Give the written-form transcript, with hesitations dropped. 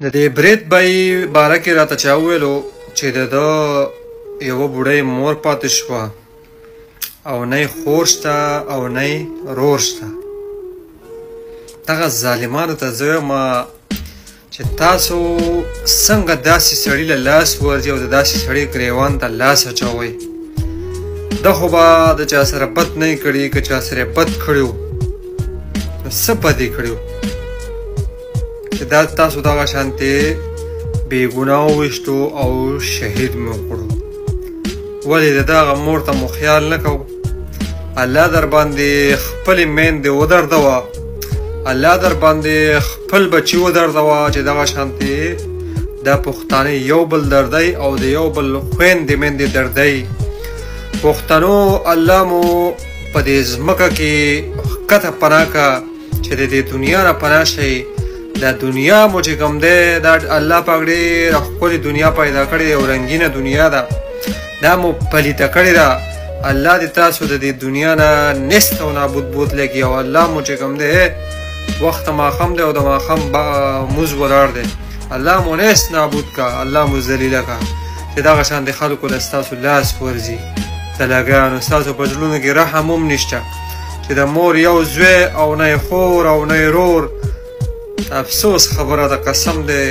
د دې برید بای باره کې راته چا وویلو چې د ده یوه بوډۍ مور پاتې شوه او نه یې خور شته او نه یې رور شته. دغه ظالمانو ته زه وایم چې تاسو څنګه داسې سړي له لاس ورځي او د داسې سړي ګریوان ته لاس اچوئ. ده خو به د چا سره بد نه یې کړي، که چا سره بد کړي وو نو څه بد یې کړي وو چې دا تاسو دغه شانتې بېګناه وویشتو او شهید مې وکړو. ولې د دغه مور ته مو خیال نه کوو؟ الله در باندې خپلې میندې ودردوه، الله در باندې خپل بچي ودردوه چې دغه شانتې دا پښتانه یو بل دردی او د یو بل خویندې میندې دردی. پښتنو الله مو په دې ځمکه کې ښکته پناه که چې د دې دنیا نه پناه شئ. دا دنیا مو چې کوم دی دا الله پاک ډېره ښکلې دنیا پیدا کړې او رنګینه دنیا ده، دا مو پلیته کړې ده. الله دې تاسو د دې دنیا نه نست او نابود بوتلې او الله مو چې کوم دی وخت ماښام دی او د ماښام مونځ ولاړ دی، الله مو نست نابود که، الله مو ذلیله که چې دغه شان د خلکو له ستاسو لاس ورځي. دلګیانو ستاسو په زړونو کې رحم هم نشته چې د مور یو زوی او نه یې خور او نه یې رور. افسوس خبره ده، قسم دی